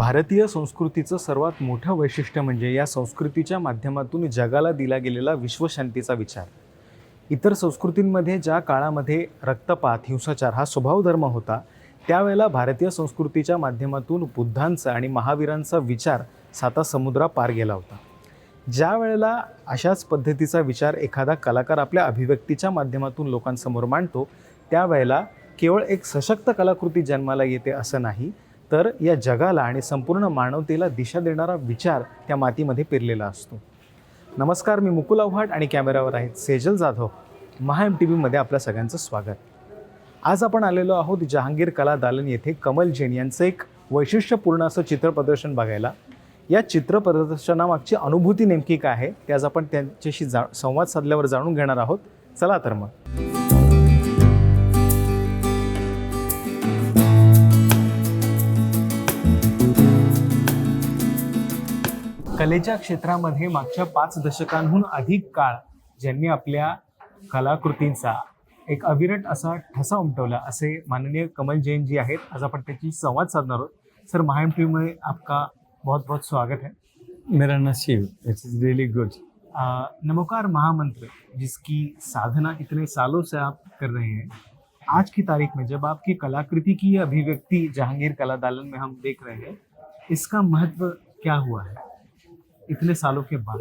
भारतीय संस्कृतीचं सर्वात मोठं वैशिष्ट्य म्हणजे या संस्कृतीच्या माध्यमातून जगाला दिला गेलेला विश्वशांतीचा विचार. इतर संस्कृतींमध्ये ज्या काळामध्ये रक्तपात, हिंसाचार हा स्वभावधर्म होता, त्यावेळेला भारतीय संस्कृतीच्या माध्यमातून बुद्धांचा आणि महावीरांचा विचार साता समुद्रा पार गेला होता. ज्या वेळेला अशाच पद्धतीचा विचार एखादा कलाकार आपल्या अभिव्यक्तीच्या माध्यमातून लोकांसमोर मांडतो, त्यावेळेला केवळ एक सशक्त कलाकृती जन्माला येते असं नाही, तर या जगाला आणि संपूर्ण मानवतेला दिशा देणारा विचार त्या मातीमध्ये पेरलेला असतो. नमस्कार, मी मुकुल आव्हाड आणि कॅमेऱ्यावर आहेत सेजल जाधव. MTVमध्ये आपल्या सगळ्यांचं स्वागत. आज आपण आलेलो आहोत जहांगीर कला दालन येथे कमल जैन यांचं एक वैशिष्ट्यपूर्ण असं चित्र प्रदर्शन बघायला. या चित्र प्रदर्शनामागची अनुभूती नेमकी काय आहे ते आज आपण त्यांच्याशी संवाद साधल्यावर जाणून घेणार आहोत. चला तर मग. कलेच्या क्षेत्रामध्ये मागच्या 5 दशकांहून अधिक काळ ज्यांनी आपल्या कलाकृतींचा एक अविरत असा ठसा उमटवला असे माननीय कमल जैन जी आहेत. आज आपण त्याची संवाद साधणार आहोत. सर, MTV में आपका बहुत बहुत स्वागत है. मेरा नसीब, it is really good. Namokar महामंत्र जिसकी साधना इतने सालों से आप कर रहे हैं, आज की तारीख में जब आपकी कलाकृति की ये अभिव्यक्ति जहांगीर कला दालन में हम देख रहे हैं, इसका महत्व क्या हुआ है इतने सालों के बाद?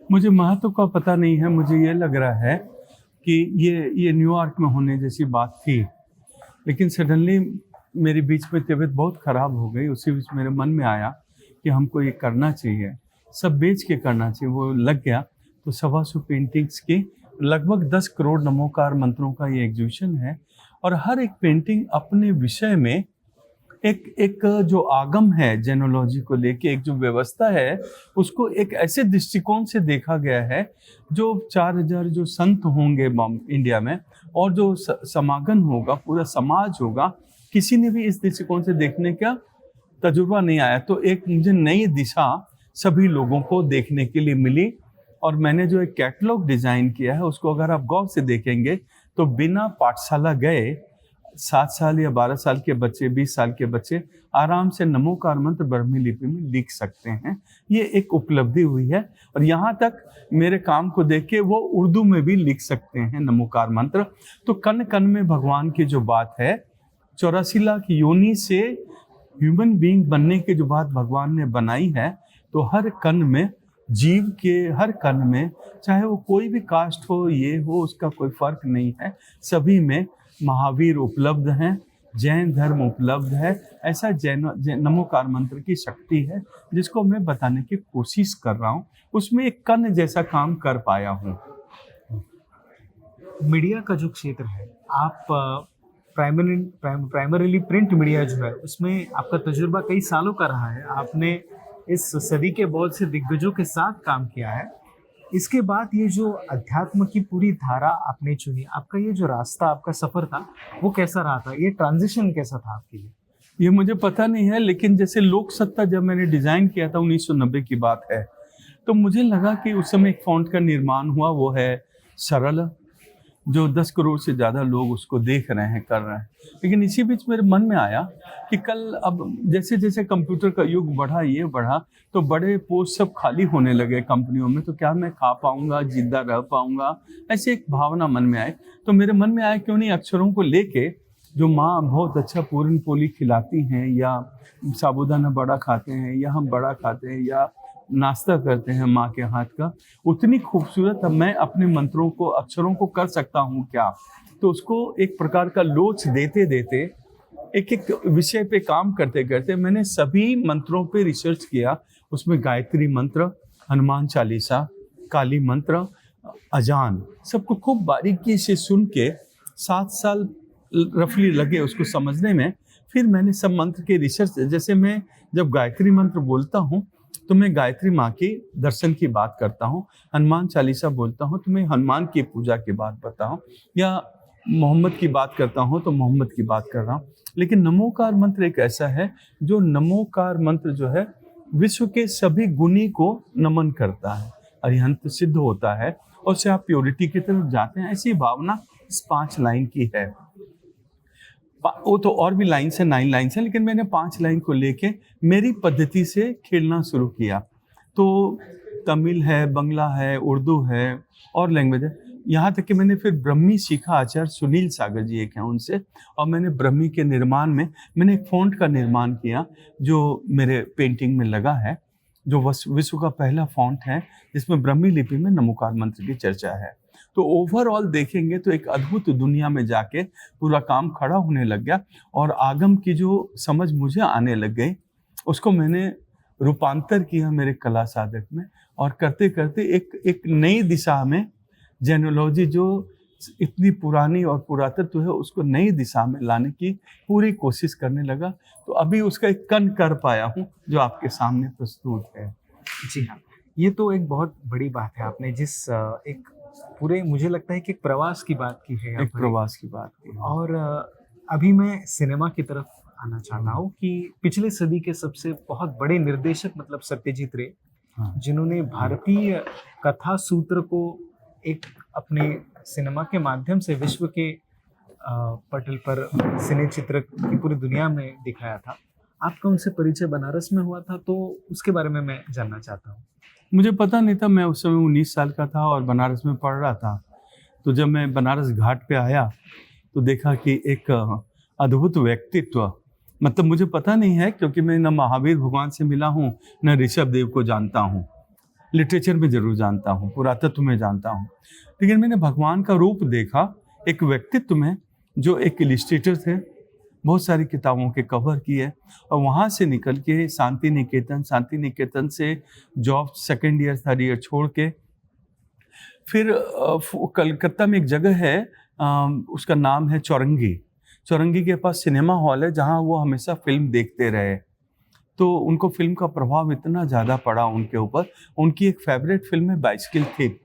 मुझे महत्व का पता नहीं है. मुझे ये लग रहा है कि ये न्यूयॉर्क में होने जैसी बात थी, लेकिन सडनली मेरे बीच में तबीयत बहुत ख़राब हो गई. उसी बीच मेरे मन में आया कि हमको ये करना चाहिए, सब बेच के करना चाहिए. वो लग गया. तो 125 पेंटिंग्स की लगभग 10 करोड़ नमोकार मंत्रों का ये एग्जीबिशन है. और हर एक पेंटिंग अपने विषय में एक जो आगम है जेनोलॉजी को लेके, एक जो व्यवस्था है उसको एक ऐसे दृष्टिकोण से देखा गया है. जो 4000 जो संत होंगे इंडिया में और जो समागम होगा, पूरा समाज होगा, किसी ने भी इस दृष्टिकोण से देखने का तजुर्बा नहीं आया. तो एक मुझे नई दिशा सभी लोगों को देखने के लिए मिली. और मैंने जो एक कैटलॉग डिज़ाइन किया है उसको अगर आप गौर से देखेंगे तो बिना पाठशाला गए 7 साल या 12 साल के बच्चे, 20 साल के बच्चे आराम से नमोकार मंत्र ब्राह्मी लिपि में लिख सकते हैं. ये एक उपलब्धि हुई है. और यहाँ तक मेरे काम को देख के वो उर्दू में भी लिख सकते हैं नमोकार मंत्र. तो कण कण में भगवान की जो बात है, 84 लाख योनि से ह्यूमन बीइंग बनने की जो बात भगवान ने बनाई है, तो हर कण में, जीव के हर कण में, चाहे वो कोई भी कास्ट हो, ये हो, उसका कोई फर्क नहीं है. सभी में महावीर उपलब्ध हैं, जैन धर्म उपलब्ध है. ऐसा जैन नमोकार मंत्र की शक्ति है जिसको मैं बताने की कोशिश कर रहा हूँ. उसमें एक कण जैसा काम कर पाया हूँ. मीडिया का जो क्षेत्र है, आप प्राइमरीली प्रिंट मीडिया जो है उसमें आपका तजुर्बा कई सालों का रहा है. आपने इस सदी के बहुत से दिग्गजों के साथ काम किया है. इसके बाद ये जो अध्यात्म की पूरी धारा आपने चुनी, आपका ये जो रास्ता, आपका सफर था, वो कैसा रहा था? ये ट्रांजिशन कैसा था आपके लिए? ये मुझे पता नहीं है, लेकिन जैसे लोक सत्ता जब मैंने डिज़ाइन किया था 1990 की बात है, तो मुझे लगा कि उस समय एक फॉन्ट का निर्माण हुआ, वो है सरल, जो 10 करोड़ से ज़्यादा लोग उसको देख रहे हैं, कर रहे हैं. लेकिन इसी बीच मेरे मन में आया कि कल अब जैसे जैसे कंप्यूटर का युग बढ़ा, ये बढ़ा, तो बड़े पोस्ट सब खाली होने लगे कंपनियों में. तो क्या मैं खा पाऊँगा, जिंदा रह पाऊँगा? ऐसे एक भावना मन में आए. तो मेरे मन में आया क्यों नहीं अक्षरों को लेके, जो माँ बहुत अच्छा पूरन पोली खिलाती हैं, या साबूदाना बड़ा खाते हैं, या हम बड़ा खाते हैं, या नाश्ता करते हैं माँ के हाथ का, उतनी खूबसूरत अब मैं अपने मंत्रों को, अक्षरों को कर सकता हूँ क्या? तो उसको एक प्रकार का लोच देते देते, एक एक विषय पे काम करते करते मैंने सभी मंत्रों पे रिसर्च किया. उसमें गायत्री मंत्र, हनुमान चालीसा, काली मंत्र, अजान, सबको खूब बारीकी से सुन के 7 साल रफली लगे उसको समझने में. फिर मैंने सब मंत्र के रिसर्च, जैसे मैं जब गायत्री मंत्र बोलता हूँ तो मैं गायत्री माँ के दर्शन की बात करता हूँ, हनुमान चालीसा बोलता हूँ तो मैं हनुमान की पूजा की बात बताऊँ, या मोहम्मद की बात करता हूँ तो मोहम्मद की बात कर रहा हूँ. लेकिन नमोकार मंत्र एक ऐसा है जो नमोकार मंत्र जो है विश्व के सभी गुणी को नमन करता है, अरिहंत सिद्ध होता है, और उससे आप प्योरिटी की तरफ जाते हैं. ऐसी भावना इस 5 लाइन की है. वो तो और भी लाइन्स है, 9 लाइन्स है, लेकिन मैंने 5 लाइन को लेके मेरी पद्धति से खेलना शुरू किया। तो तमिल है, बंगला है, उर्दू है और लैंग्वेज है। यहाँ तक कि मैंने फिर ब्रह्मी सीखा, आचार्य सुनील सागर जी एक हैं उनसे, और मैंने ब्रह्मी के निर्माण में मैंने एक फ़ॉन्ट का निर्माण किया जो मेरे पेंटिंग में लगा है, जो विश्व का पहला फ़ॉन्ट है जिसमें ब्रह्मी लिपि में नमोकार मंत्र की चर्चा है। तो ओवरऑल देखेंगे तो एक अद्भुत दुनिया में जाके पूरा काम खड़ा होने लग गया, और आगम की जो समझ मुझे आने लग गई उसको मैंने रूपांतर किया मेरे कला साधक में, और करते करते एक नई दिशा में जेनोलॉजी जो इतनी पुरानी और पुरातत्व है उसको नई दिशा में लाने की पूरी कोशिश करने लगा। तो अभी उसका एक कण कर पाया हूँ जो आपके सामने प्रस्तुत है। जी हाँ, ये तो एक बहुत बड़ी बात है। आपने जिस एक पूरे, मुझे लगता है कि एक प्रवास की बात की है, एक प्रवास की बात की है। और अभी मैं सिनेमा की तरफ आना चाहता हूँ कि पिछले सदी के सबसे बहुत बड़े निर्देशक मतलब सत्यजीत रे, हाँ। जिन्होंने भारतीय कथा सूत्र को एक अपने सिनेमा के माध्यम से विश्व के पटल पर सिने चित्र की पूरी दुनिया में दिखाया था। आपका उनसे परिचय बनारस में हुआ था, तो उसके बारे में मैं जानना चाहता हूँ। मुझे पता नहीं था, मैं उस समय 19 साल का था और बनारस में पढ़ रहा था। तो जब मैं बनारस घाट पे आया तो देखा कि एक अद्भुत व्यक्तित्व, मतलब मुझे पता नहीं है क्योंकि मैं न महावीर भगवान से मिला हूँ न ऋषभ देव को जानता हूँ, लिटरेचर में जरूर जानता हूँ, पुरातत्व में जानता हूँ, लेकिन मैंने भगवान का रूप देखा एक व्यक्तित्व में जो एक इलिस्ट्रेटर थे, बहुत सारी किताबों के कवर किए, और वहाँ से निकल के शांति निकेतन से job second year third year छोड़ के फिर कलकत्ता में एक जगह है, उसका नाम है चौरंगी के पास सिनेमा हॉल है जहाँ वो हमेशा फिल्म देखते रहे। तो उनको फिल्म का प्रभाव इतना ज़्यादा पड़ा उनके ऊपर, उनकी एक फेवरेट फिल्म है बाइसिकल थिप,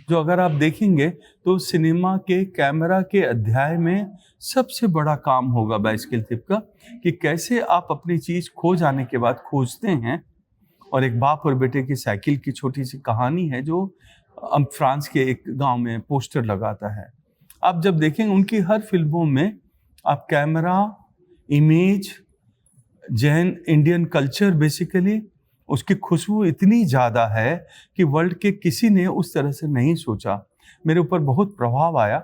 जो अगर आप देखेंगे तो सिनेमा के कैमरा के अध्याय में सबसे बड़ा काम होगा बाइसिकल थिप का, कि कैसे आप अपनी चीज़ खो जाने के बाद खोजते हैं। और एक बाप और बेटे की साइकिल की छोटी सी कहानी है जो फ्रांस के एक गांव में पोस्टर लगाता है। आप जब देखेंगे उनकी हर फिल्मों में आप camera, image, Jain Indian culture, basically उसकी खुशबू इतनी ज़्यादा है कि वर्ल्ड के किसी ने उस तरह से नहीं सोचा। मेरे ऊपर बहुत प्रभाव आया,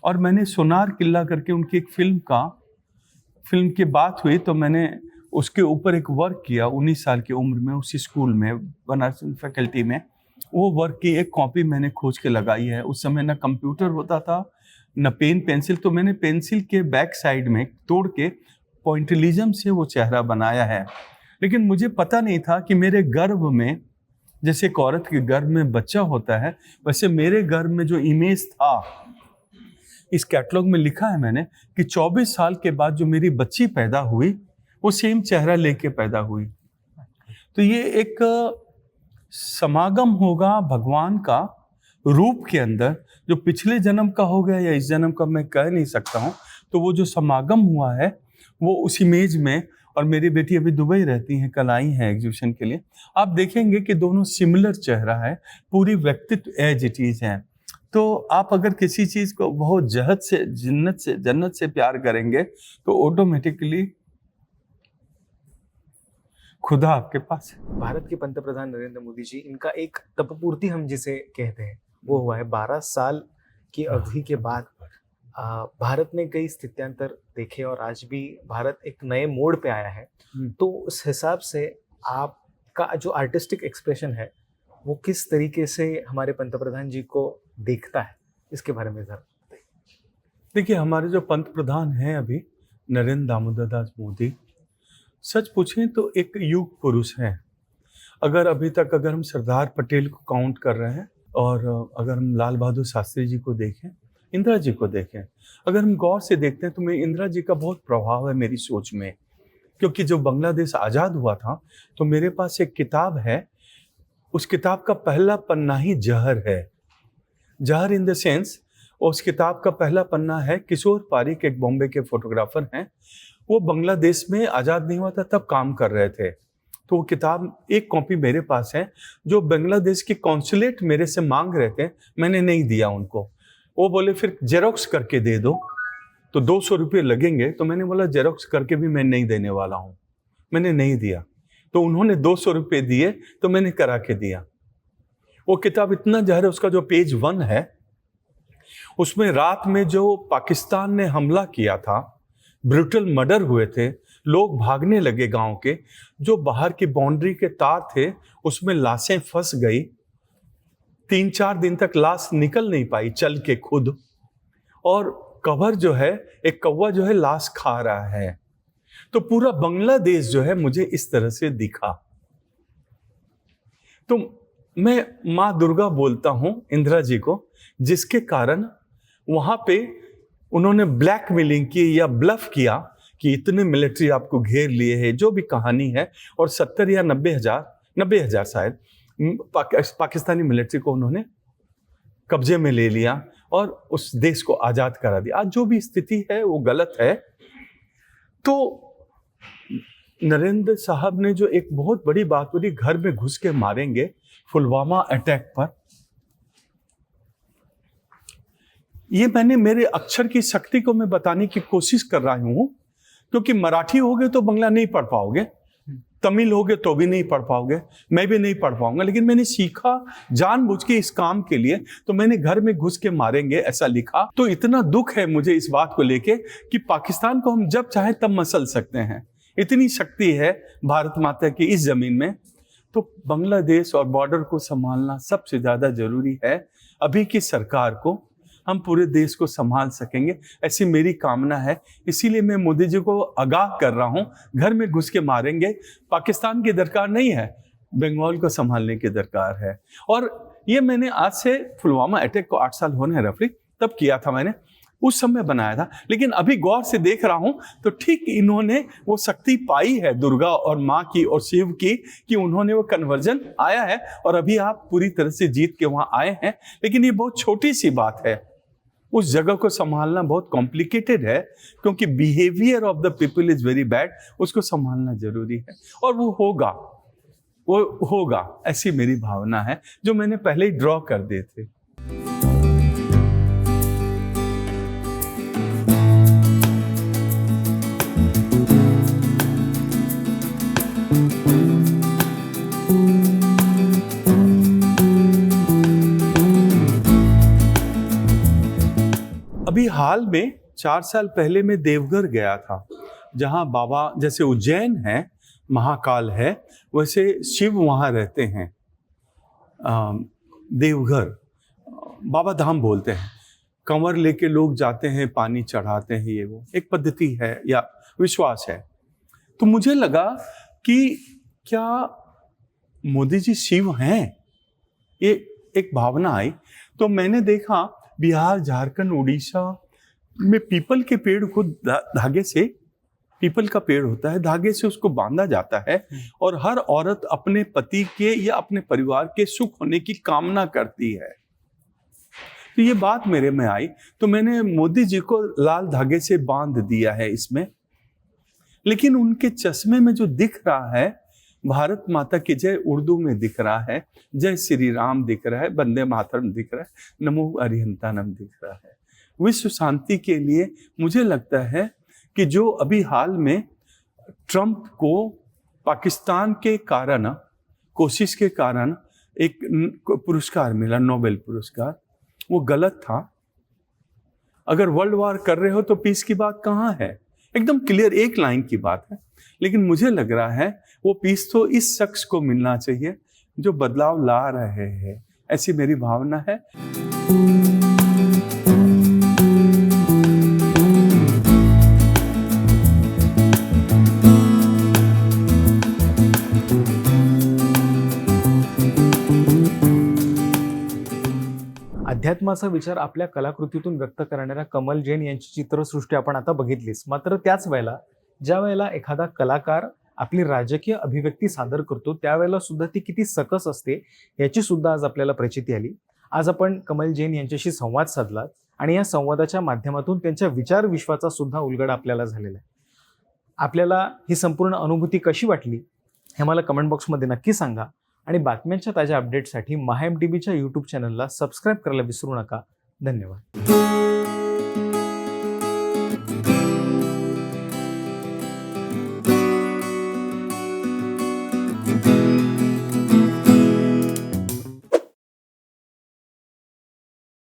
और मैंने सोनार किला करके उनकी एक फिल्म की बात हुई तो मैंने उसके ऊपर एक वर्क किया 19 साल की उम्र में उसी स्कूल में बनारस फैकल्टी में। वो वर्क की एक कॉपी मैंने खोज के लगाई है। उस समय न कंप्यूटर होता था न पेन पेंसिल, तो मैंने पेंसिल के बैक साइड में तोड़ के पॉइंटलिज्म से वो चेहरा बनाया है। लेकिन मुझे पता नहीं था कि मेरे गर्भ में, जैसे एक औरत के गर्भ में बच्चा होता है, वैसे मेरे गर्भ में जो इमेज था, इस कैटलॉग में लिखा है मैंने कि 24 साल के बाद जो मेरी बच्ची पैदा हुई वो सेम चेहरा लेके पैदा हुई। तो ये एक समागम होगा भगवान का रूप के अंदर, जो पिछले जन्म का हो गया या इस जन्म का मैं कह नहीं सकता हूँ। तो वो जो समागम हुआ है वो उस इमेज में, और मेरी बेटी अभी दुबई रहती हैं, कल आई हैं एग्जीबिशन के लिए, आप देखेंगे कि दोनों सिमिलर चेहरा है, पूरी व्यक्तित्व एज इट इज है। तो आप अगर किसी चीज को बहुत जन्नत से प्यार करेंगे तो ऑटोमेटिकली खुदा आपके पास है। भारत के पंतप्रधान नरेंद्र मोदी जी, इनका एक तपपूर्ति हम जिसे कहते हैं वो हुआ है 12 साल की अवधि के बाद। भारत ने कई स्थित्यांतर देखे और आज भी भारत एक नए मोड़ पे आया है। तो उस हिसाब से आपका जो आर्टिस्टिक एक्सप्रेशन है वो किस तरीके से हमारे पंतप्रधान जी को देखता है, इसके बारे में जरा बताइए। देखिए, हमारे जो पंतप्रधान हैं अभी, नरेंद्र दामोदर दास मोदी, सच पूछें तो एक युग पुरुष हैं। अगर हम सरदार पटेल को काउंट कर रहे हैं, और अगर हम लाल बहादुर शास्त्री जी को देखें, इंदिरा जी को देखें, अगर हम गौर से देखते हैं तो मैं इंदिरा जी का बहुत प्रभाव है मेरी सोच में। क्योंकि जब बांग्लादेश आज़ाद हुआ था तो मेरे पास एक किताब है, उस किताब का पहला पन्ना ही जहर है। जहर इन द सेंस, उस किताब का पहला पन्ना है, किशोर पारिक एक बॉम्बे के फोटोग्राफर हैं, वो बांग्लादेश में आज़ाद नहीं हुआ था तब काम कर रहे थे। तो वो किताब एक कॉपी मेरे पास है, जो बांग्लादेश के कॉन्सुलेट मेरे से मांग रहे थे, मैंने नहीं दिया उनको। वो बोले फिर जेरोक्स करके दे दो। तो 200 रुपये लगेंगे। तो मैंने बोला जेरोक्स करके भी मैं नहीं देने वाला हूँ, मैंने नहीं दिया। तो उन्होंने 200 रुपये दिए तो मैंने करा के दिया। वो किताब इतना जहर है, उसका जो पेज 1 है उसमें रात में जो पाकिस्तान ने हमला किया था, ब्रूटल मर्डर हुए थे, लोग भागने लगे गांव के, जो बाहर की बाउंड्री के तार थे उसमें लाशें फंस गई, 3-4 दिन तक लाश निकल नहीं पाई चल के खुद, और कवर जो है, एक कौवा जो है लाश खा रहा है। तो पूरा बांग्लादेश जो है मुझे इस तरह से दिखा। तो मैं माँ दुर्गा बोलता हूं इंदिरा जी को, जिसके कारण वहां पे उन्होंने ब्लैकमेलिंग की या ब्लफ किया कि इतने मिलिट्री आपको घेर लिए है, जो भी कहानी है, और 70 या 90,000 शायद पाकिस्तानी मिलिट्री को उन्होंने कब्जे में ले लिया और उस देश को आजाद करा दिया। आज जो भी स्थिति है वो गलत है। तो नरेंद्र साहब ने जो एक बहुत बड़ी बात बोली, घर में घुस के मारेंगे, पुलवामा अटैक पर, ये मैंने मेरे अक्षर की शक्ति को मैं बताने की कोशिश कर रहा हूं, क्योंकि मराठी होगे तो बंगला नहीं पढ़ पाओगे, तमिल होगे तो भी नहीं पढ़ पाओगे, मैं भी नहीं पढ़ पाऊंगा। लेकिन मैंने सीखा जानबूझ के इस काम के लिए, तो मैंने घर में घुस के मारेंगे ऐसा लिखा। तो इतना दुख है मुझे इस बात को लेके कि पाकिस्तान को हम जब चाहे तब मसल सकते हैं, इतनी शक्ति है भारत माता की इस जमीन में। तो बांग्लादेश और बॉर्डर को संभालना सबसे ज्यादा जरूरी है। अभी की सरकार को हम पूरे देश को संभाल सकेंगे, ऐसी मेरी कामना है। इसीलिए मैं मोदी जी को आगाह कर रहा हूं, घर में घुस के मारेंगे। पाकिस्तान की दरकार नहीं है, बंगाल को संभालने की दरकार है। और ये मैंने आज से पुलवामा अटैक को 8 साल होने हैं रफी, तब किया था मैंने, उस समय बनाया था। लेकिन अभी गौर से देख रहा हूं तो ठीक इन्होंने वो शक्ति पाई है दुर्गा और माँ की और शिव की, कि उन्होंने वो कन्वर्जन आया है और अभी आप पूरी तरह से जीत के वहां आए हैं। लेकिन ये बहुत छोटी सी बात है, उस जगह को संभालना बहुत कॉम्प्लिकेटेड है, क्योंकि behaviour of the people is very bad. उसको संभालना जरूरी है और वो होगा, ऐसी मेरी भावना है, जो मैंने पहले ही ड्रॉ कर दिए थे। अभी हाल में 4 साल पहले मैं देवघर गया था, जहां बाबा, जैसे उज्जैन है, महाकाल है, वैसे शिव वहां रहते हैं। देवघर बाबा धाम बोलते हैं। कंवर लेके लोग जाते हैं, पानी चढ़ाते हैं, ये वो एक पद्धति है या विश्वास है। तो मुझे लगा कि क्या मोदी जी शिव हैं, ये एक भावना आई। तो मैंने देखा बिहार, झारखंड, उड़ीसा में पीपल के पेड़ को धागे से, पीपल का पेड़ होता है, धागे से उसको बांधा जाता है, और हर औरत अपने पति के या अपने परिवार के सुख होने की कामना करती है। तो ये बात मेरे में आई, तो मैंने मोदी जी को लाल धागे से बांध दिया है इसमें। लेकिन उनके चश्मे में जो दिख रहा है, भारत माता की जय उर्दू में दिख रहा है, जय श्री राम दिख रहा है, वंदे मातरम दिख रहा है, नमो अरिहंतानम दिख रहा है। विश्व शांति के लिए मुझे लगता है कि जो अभी हाल में ट्रंप को पाकिस्तान के कारण, कोशिश के कारण एक पुरस्कार मिला, नोबेल पुरस्कार, वो गलत था। अगर वर्ल्ड वॉर कर रहे हो तो पीस की बात कहाँ है? एकदम क्लियर एक लाइन की बात है। लेकिन मुझे लग रहा है वो पीस तो इस शख्स को मिलना चाहिए जो बदलाव ला रहे हैं, ऐसी मेरी भावना है। अध्यात्माचा विचार आपल्या कलाकृतीतून व्यक्त करणाऱ्या कमल जैन यांची चित्रसृष्टी आपण आता बघितलीच। मात्र त्याच वेळेला ज्या वेळेला एखादा कलाकार आपली राजकीय अभिव्यक्ती सादर करतो, त्यावेळेला सुद्धा ती किती सकस असते याची सुद्धा आज आपल्याला प्रचिती आली। आज आपण कमल जैन यांच्याशी संवाद साधला आणि या संवादाच्या माध्यमातून त्यांच्या विचार विश्वाचा सुद्धा उलगडा आपल्याला झालेला आहे। आपल्याला ही संपूर्ण अनुभूती कशी वाटली हे मला कमेंट बॉक्समध्ये नक्की सांगा आणि बातम्यांच्या ताज्या अपडेटसाठी MAHA MTVच्या YouTube चॅनलला सबस्क्राईब करायला विसरू नका। धन्यवाद।